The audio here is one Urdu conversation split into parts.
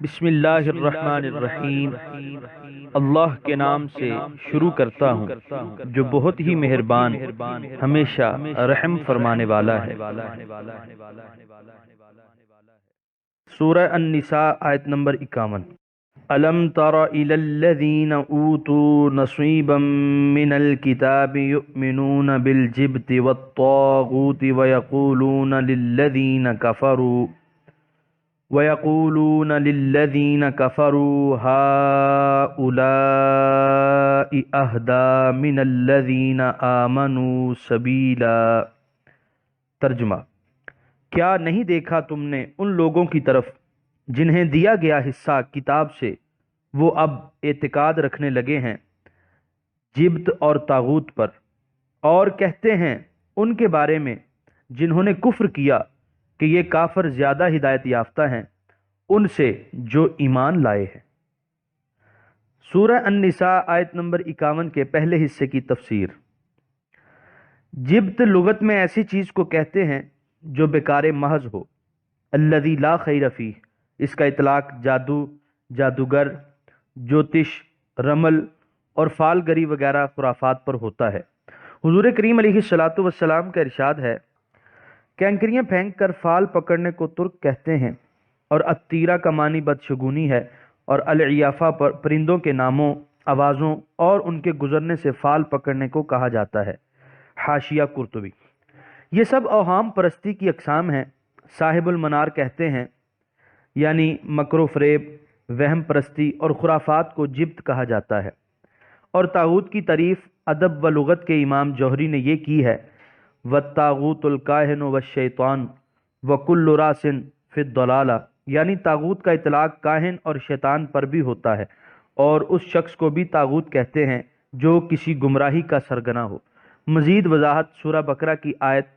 بسم اللہ الرحمن الرحیم۔ اللہ کے نام سے شروع کرتا ہوں جو بہت ہی مہربان ہمیشہ رحم فرمانے والا ہے۔ سورہ النساء آیت نمبر 51۔ أَلَمْ تَرَ إِلَى الَّذِينَ أُوتُوا نَصِيبًا مِنَ الْكِتَابِ يُؤْمِنُونَ بِالْجِبْتِ وَالطَّاغُوتِ وَيَقُولُونَ لِلَّذِينَ هَؤُلَاءِ أَهْدَىٰ مِنَ الَّذِينَ آمَنُوا سَبِيلًا۔ ترجمہ: کیا نہیں دیکھا تم نے ان لوگوں کی طرف جنہیں دیا گیا حصہ کتاب سے، وہ اب اعتقاد رکھنے لگے ہیں جبت اور طاغوت پر، اور کہتے ہیں ان کے بارے میں جنہوں نے کفر کیا کہ یہ کافر زیادہ ہدایت یافتہ ہیں ان سے جو ایمان لائے ہیں۔ سورہ النساء آیت نمبر 51 کے پہلے حصے کی تفسیر۔ جبت لغت میں ایسی چیز کو کہتے ہیں جو بیکار محض ہو، الذی لا خیر فیہ۔ اس کا اطلاق جادو، جادوگر، جوتش، رمل اور فال گری وغیرہ خرافات پر ہوتا ہے۔ حضور کریم علیہ الصلوۃ والسلام کا ارشاد ہے، کینکریاں پھینک کر فال پکڑنے کو ترک کہتے ہیں، اور التیرہ کا معنی بدشگونی ہے، اور العیافہ پر پرندوں کے ناموں، آوازوں اور ان کے گزرنے سے فال پکڑنے کو کہا جاتا ہے۔ حاشیہ قرطبی۔ یہ سب اوہام پرستی کی اقسام ہیں۔ صاحب المنار کہتے ہیں یعنی مکر و فریب، وہم پرستی اور خرافات کو جبت کہا جاتا ہے، اور طاغوت کی تعریف ادب و لغت کے امام جوہری نے یہ کی ہے، وَالطَّاغُوتُ الْكَاهِنُ وَالشَّيْطَانُ وَكُلُّ رَاسٍ فِي الضَّلَالَةِ، یعنی طاغوت کا اطلاق کاہن اور شیطان پر بھی ہوتا ہے، اور اس شخص کو بھی طاغوت کہتے ہیں جو کسی گمراہی کا سرگنا ہو۔ مزید وضاحت سورہ بقرہ کی آیت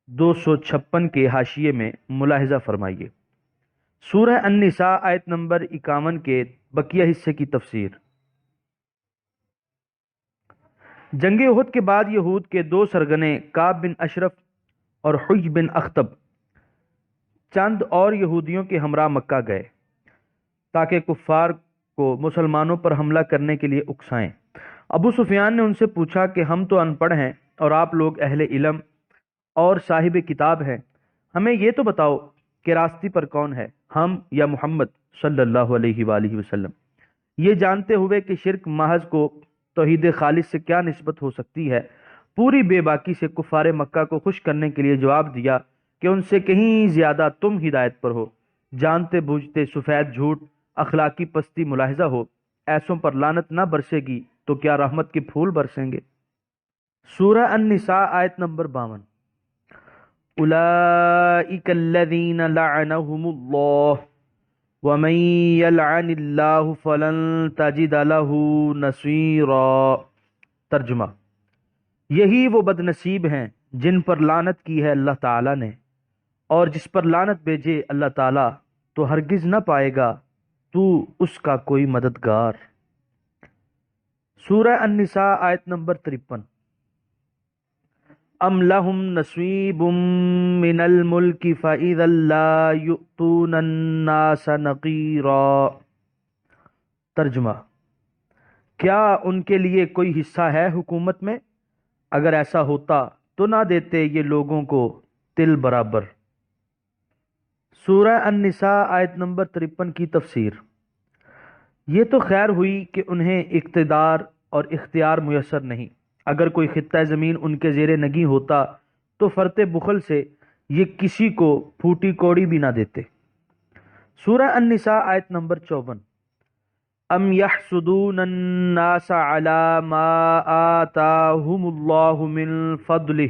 256 کے حاشیے میں ملاحظہ فرمائیے۔ سورہ النساء آیت نمبر 51 کے بقیہ حصے کی تفسیر۔ جنگ احد کے بعد یہود کے دو سرگنے کعب بن اشرف اور حج بن اخطب چند اور یہودیوں کے ہمراہ مکہ گئے تاکہ کفار کو مسلمانوں پر حملہ کرنے کے لیے اکسائیں۔ ابو سفیان نے ان سے پوچھا کہ ہم تو ان پڑھ ہیں اور آپ لوگ اہل علم اور صاحب کتاب ہیں، ہمیں یہ تو بتاؤ کہ راستی پر کون ہے، ہم یا محمد صلی اللہ علیہ وآلہ وسلم؟ یہ جانتے ہوئے کہ شرک محض کو توحید خالص سے کیا نسبت ہو سکتی ہے، پوری بے باکی سے کفار مکہ کو خوش کرنے کے لیے جواب دیا کہ ان سے کہیں زیادہ تم ہدایت پر ہو، جانتے بوجھتے سفید جھوٹ، اخلاقی پستی ملاحظہ ہو، ایسوں پر لعنت نہ برسے گی تو کیا رحمت کے پھول برسیں گے؟ سورہ النساء آیت نمبر 52۔ اولئک الذین لعنهم اللہ ومن یلعن اللہ فلن تجد له نصیرا۔ ترجمہ: یہی وہ بد نصیب ہیں جن پر لعنت کی ہے اللہ تعالیٰ نے، اور جس پر لعنت بھیجے اللہ تعالیٰ تو ہرگز نہ پائے گا تو اس کا کوئی مددگار۔ سورہ النساء آیت نمبر 53۔ ام لہم نصیب من الملک فاذا لا یؤتون الناس نقیرا۔ ترجمہ: کیا ان کے لیے کوئی حصہ ہے حکومت میں؟ اگر ایسا ہوتا تو نہ دیتے یہ لوگوں کو تل برابر۔ سورہ النساء آیت نمبر 53 کی تفسیر۔ یہ تو خیر ہوئی کہ انہیں اقتدار اور اختیار میسر نہیں، اگر کوئی خطہ زمین ان کے زیر نگی ہوتا تو فرط بخل سے یہ کسی کو پھوٹی کوڑی بھی نہ دیتے۔ سورہ النساء آیت نمبر 54۔ ام یحسدون الناس علی ما آتاہم اللہ من فضلہ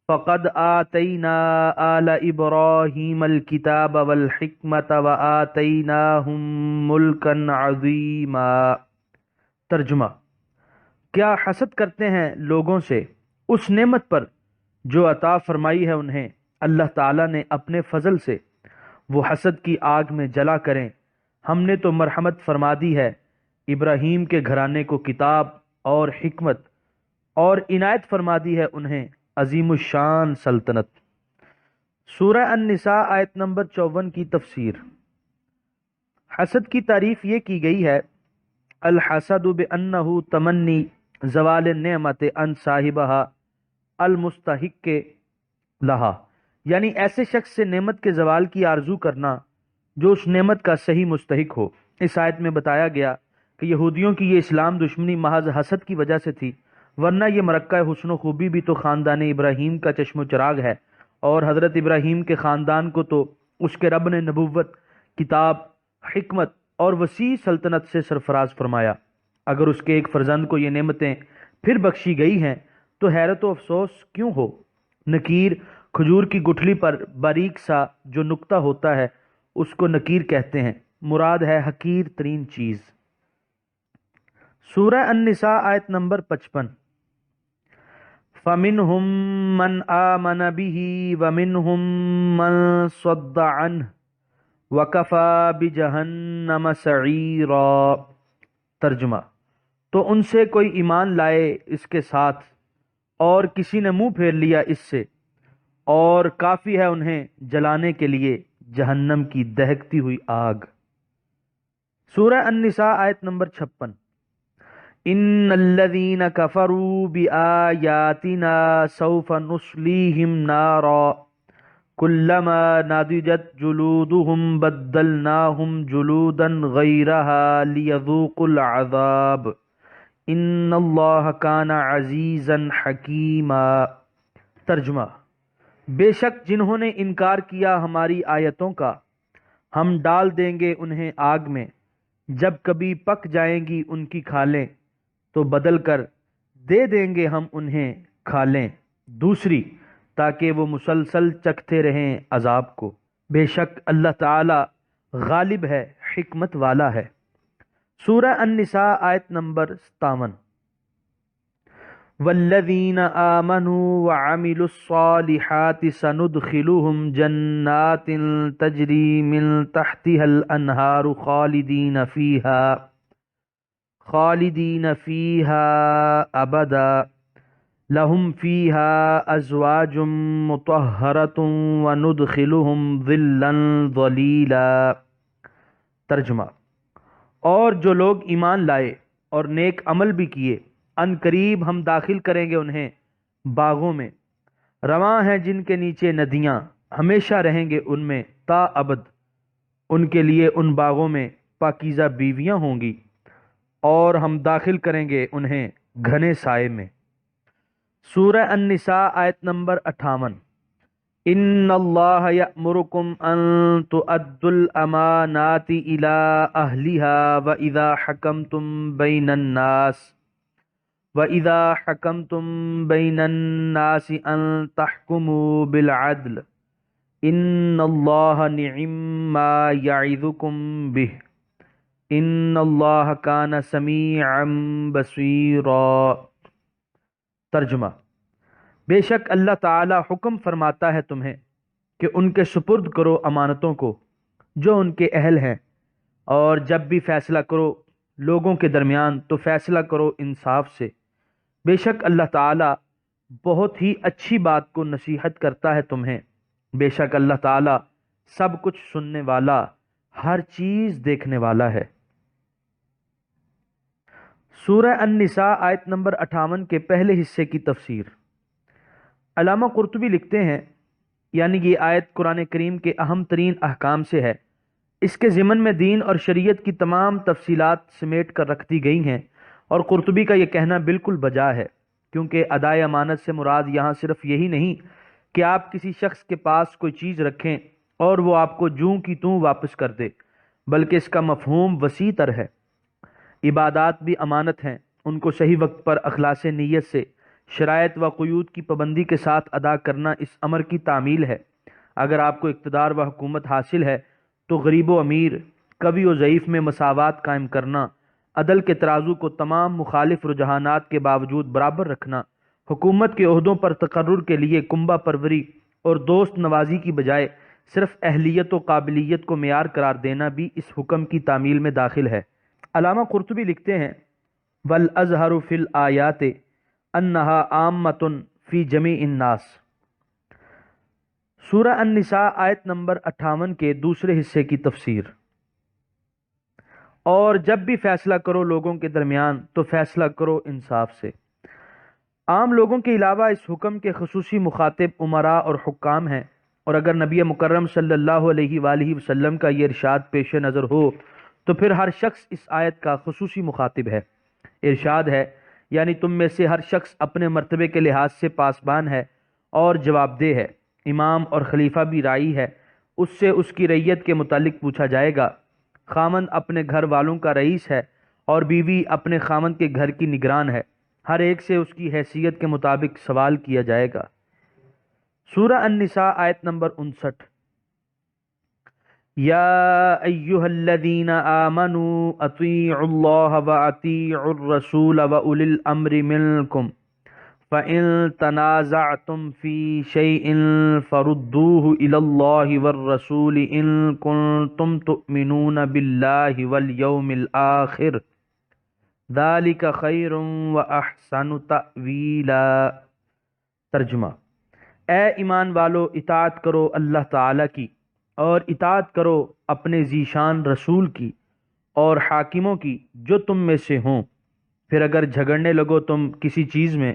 فقد آتینا آل ابراہیم الکتاب والحکمت وآتیناہم ملکا عظیما۔ ترجمہ: کیا حسد کرتے ہیں لوگوں سے اس نعمت پر جو عطا فرمائی ہے انہیں اللہ تعالیٰ نے اپنے فضل سے؟ وہ حسد کی آگ میں جلا کریں، ہم نے تو مرحمت فرما دی ہے ابراہیم کے گھرانے کو کتاب اور حکمت، اور عنایت فرما دی ہے انہیں عظیم الشان سلطنت۔ سورہ النساء آیت نمبر 54 کی تفسیر۔ حسد کی تعریف یہ کی گئی ہے، الحسد بأنہ تمنی زوال النعمت عن صاحبہا المستحق لہا، یعنی ایسے شخص سے نعمت کے زوال کی آرزو کرنا جو اس نعمت کا صحیح مستحق ہو۔ اس آیت میں بتایا گیا کہ یہودیوں کی یہ اسلام دشمنی محض حسد کی وجہ سے تھی، ورنہ یہ مرکہ حسن و خوبی بھی تو خاندان ابراہیم کا چشم و چراغ ہے، اور حضرت ابراہیم کے خاندان کو تو اس کے رب نے نبوت، کتاب، حکمت اور وسیع سلطنت سے سرفراز فرمایا۔ اگر اس کے ایک فرزند کو یہ نعمتیں پھر بخشی گئی ہیں تو حیرت و افسوس کیوں ہو؟ نکیر کھجور کی گٹھلی پر باریک سا جو نقطہ ہوتا ہے اس کو نکیر کہتے ہیں، مراد ہے حقیر ترین چیز۔ سورہ النساء آیت نمبر 55۔ فَمِنْهُمْ مَنْ آمَنَ بِهِ وَمِنْهُمْ مَنْ صَدَّ عَنْهُ وَكَفَى بِجَهَنَّمَ سَعِيرًا۔ ترجمہ، تو ان سے کوئی ایمان لائے اس کے ساتھ اور کسی نے منہ پھیر لیا اس سے، اور کافی ہے انہیں جلانے کے لیے جہنم کی دہکتی ہوئی آگ۔ سورہ النساء آیت نمبر 56۔ ان الذین کفروا بآیاتنا سوف نصلیہم نارا کلما نضجت جلودہم بدلناہم جلودا غیرہا لیذوقوا العذاب ان اللہ کان عزیزا حکیما۔ ترجمہ، بے شک جنہوں نے انکار کیا ہماری آیتوں کا، ہم ڈال دیں گے انہیں آگ میں، جب کبھی پک جائیں گی ان کی کھالیں تو بدل کر دے دیں گے ہم انہیں کھالیں دوسری، تاکہ وہ مسلسل چکھتے رہیں عذاب کو۔ بے شک اللہ تعالی غالب ہے، حکمت والا ہے۔ سورہ النساء آیت نمبر 57۔ والذین آمنوا وعملوا الصالحات سندخلهم جنات تجری من تحتها الانہار خالدین فیہا ابدا لهم فیہا ازواج مطہرۃ وندخلهم ظلا ظلیلا۔ ترجمہ، اور جو لوگ ایمان لائے اور نیک عمل بھی کیے، ان قریب ہم داخل کریں گے انہیں باغوں میں، رواں ہیں جن کے نیچے ندیاں، ہمیشہ رہیں گے ان میں تا ابد۔ ان کے لیے ان باغوں میں پاکیزہ بیویاں ہوں گی، اور ہم داخل کریں گے انہیں گھنے سائے میں۔ سورہ النساء آیت نمبر 58۔ ان اللہ یأمرکم ان تؤدوا الامانات الی اہلها وَإِذَا حَكَمْتُمْ بَيْنَ النَّاسِ أَن تَحْكُمُوا بِالْعَدْلِ إِنَّ اللَّهَ نِعِمَّا يَعِظُكُمْ بِهِ إِنَّ اللَّهَ كَانَ سَمِيعًا بَصِيرًا۔ ترجمہ، بے شک اللہ تعالی حکم فرماتا ہے تمہیں کہ ان کے سپرد کرو امانتوں کو جو ان کے اہل ہیں، اور جب بھی فیصلہ کرو لوگوں کے درمیان تو فیصلہ کرو انصاف سے۔ بے شک اللہ تعالی بہت ہی اچھی بات کو نصیحت کرتا ہے تمہیں، بے شک اللہ تعالی سب کچھ سننے والا، ہر چیز دیکھنے والا ہے۔ سورہ النساء آیت نمبر 58 کے پہلے حصے کی تفسیر۔ علامہ قرطبی لکھتے ہیں، یعنی یہ آیت قرآن کریم کے اہم ترین احکام سے ہے، اس کے ضمن میں دین اور شریعت کی تمام تفصیلات سمیٹ کر رکھ دی گئی ہیں، اور قرطبی کا یہ کہنا بالکل بجا ہے، کیونکہ ادائے امانت سے مراد یہاں صرف یہی نہیں کہ آپ کسی شخص کے پاس کوئی چیز رکھیں اور وہ آپ کو جوں کی توں واپس کر دے، بلکہ اس کا مفہوم وسیع تر ہے۔ عبادات بھی امانت ہیں، ان کو صحیح وقت پر اخلاص نیت سے شرائط و قیود کی پابندی کے ساتھ ادا کرنا اس امر کی تعمیل ہے۔ اگر آپ کو اقتدار و حکومت حاصل ہے تو غریب و امیر، قوی و ضعیف میں مساوات قائم کرنا، عدل کے ترازو کو تمام مخالف رجحانات کے باوجود برابر رکھنا، حکومت کے عہدوں پر تقرر کے لیے کنبہ پروری اور دوست نوازی کی بجائے صرف اہلیت و قابلیت کو معیار قرار دینا بھی اس حکم کی تعمیل میں داخل ہے۔ علامہ قرطبی لکھتے ہیں، وَالْأَزْهَرُ فِي الْآيَاتِ أَنَّهَا عَامَّةٌ فِي جَمِيعِ النَّاسِ۔ سورہ النساء آیت نمبر 58 کے دوسرے حصے کی تفسیر۔ اور جب بھی فیصلہ کرو لوگوں کے درمیان تو فیصلہ کرو انصاف سے۔ عام لوگوں کے علاوہ اس حکم کے خصوصی مخاطب امراء اور حکام ہیں، اور اگر نبی مکرم صلی اللہ علیہ وآلہ وسلم کا یہ ارشاد پیش نظر ہو تو پھر ہر شخص اس آیت کا خصوصی مخاطب ہے۔ ارشاد ہے یعنی تم میں سے ہر شخص اپنے مرتبے کے لحاظ سے پاسبان ہے اور جواب دہ ہے۔ امام اور خلیفہ بھی رائی ہے، اس سے اس کی رعیت کے متعلق پوچھا جائے گا۔ خامند اپنے گھر والوں کا رئیس ہے اور بیوی اپنے خامند کے گھر کی نگران ہے، ہر ایک سے اس کی حیثیت کے مطابق سوال کیا جائے گا۔ سورہ النساء آیت نمبر 59۔ یا ایہا الذین آمنوا اطیعوا اللہ واطیعوا الرسول واولی الامر منکم فَإِن تَنَازَعْتُمْ فِي شَيْءٍ فَرُدُّوهُ إِلَى اللَّهِ وَالرَّسُولِ إِن كُنتُمْ تُؤْمِنُونَ بِاللَّهِ وَالْيَوْمِ الْآخِرِ ذَلِكَ خَيْرٌ وَأَحْسَنُ تَأْوِيلًا۔ ترجمہ: اے ایمان والو، اطاعت کرو اللہ تعالیٰ کی اور اطاعت کرو اپنے ذیشان رسول کی اور حاکموں کی جو تم میں سے ہوں۔ پھر اگر جھگڑنے لگو تم کسی چیز میں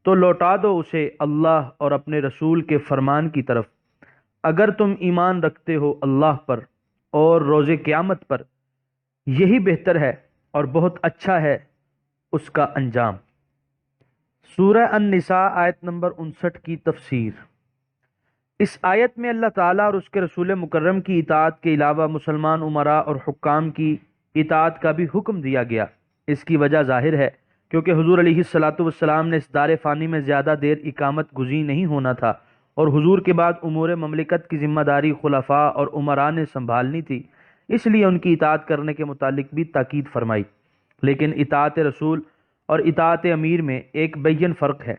تو لوٹا دو اسے اللہ اور اپنے رسول کے فرمان کی طرف، اگر تم ایمان رکھتے ہو اللہ پر اور روز قیامت پر، یہی بہتر ہے اور بہت اچھا ہے اس کا انجام۔ سورہ النساء آیت نمبر 59 کی تفسیر۔ اس آیت میں اللہ تعالیٰ اور اس کے رسول مکرم کی اطاعت کے علاوہ مسلمان امراء اور حکام کی اطاعت کا بھی حکم دیا گیا۔ اس کی وجہ ظاہر ہے کیونکہ حضور علیہ الصلاۃ والسلام نے اس دار فانی میں زیادہ دیر اقامت گزین نہیں ہونا تھا، اور حضور کے بعد امور مملکت کی ذمہ داری خلفاء اور امراء نے سنبھالنی تھی، اس لیے ان کی اطاعت کرنے کے متعلق بھی تاکید فرمائی۔ لیکن اطاعت رسول اور اطاعت امیر میں ایک بیان فرق ہے۔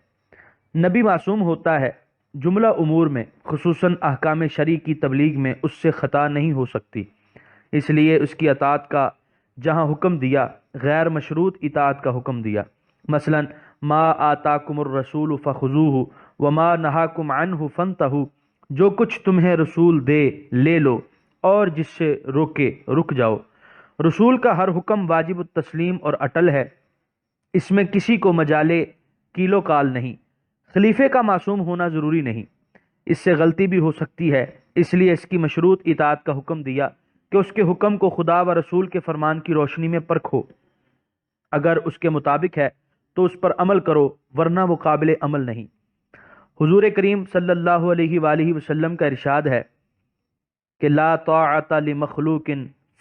نبی معصوم ہوتا ہے، جملہ امور میں خصوصاً احکام شرعی کی تبلیغ میں اس سے خطا نہیں ہو سکتی، اس لیے اس کی اطاعت کا جہاں حکم دیا غیر مشروط اطاعت کا حکم دیا۔ مثلا ما آتاکم الرسول فخذوہ وما نہاکم عنہ فانتہوا، جو کچھ تمہیں رسول دے لے لو اور جس سے روکے رک جاؤ۔ رسول کا ہر حکم واجب التسلیم اور اٹل ہے، اس میں کسی کو مجالے کیلو کال نہیں۔ خلیفے کا معصوم ہونا ضروری نہیں، اس سے غلطی بھی ہو سکتی ہے، اس لیے اس کی مشروط اطاعت کا حکم دیا کہ اس کے حکم کو خدا و رسول کے فرمان کی روشنی میں پرکھو، اگر اس کے مطابق ہے تو اس پر عمل کرو، ورنہ وہ قابل عمل نہیں۔ حضور کریم صلی اللہ علیہ وآلہ وسلم کا ارشاد ہے کہ لا طاعت لمخلوق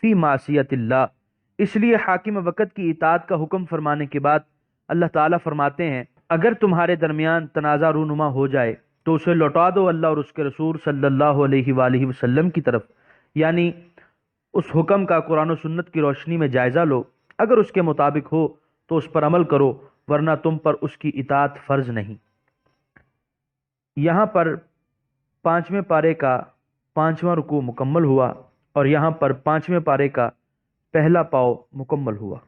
فی معصیت اللہ، اس لیے حاکم وقت کی اطاعت کا حکم فرمانے کے بعد اللہ تعالیٰ فرماتے ہیں اگر تمہارے درمیان تنازع رونما ہو جائے تو اسے لوٹا دو اللہ اور اس کے رسول صلی اللہ علیہ وآلہ وسلم کی طرف، یعنی اس حکم کا قرآن و سنت کی روشنی میں جائزہ لو، اگر اس کے مطابق ہو تو اس پر عمل کرو، ورنہ تم پر اس کی اطاعت فرض نہیں۔ یہاں پر 5ویں پارے کا 5واں رکوع مکمل ہوا اور یہاں پر 5ویں پارے کا پہلا پاؤ مکمل ہوا۔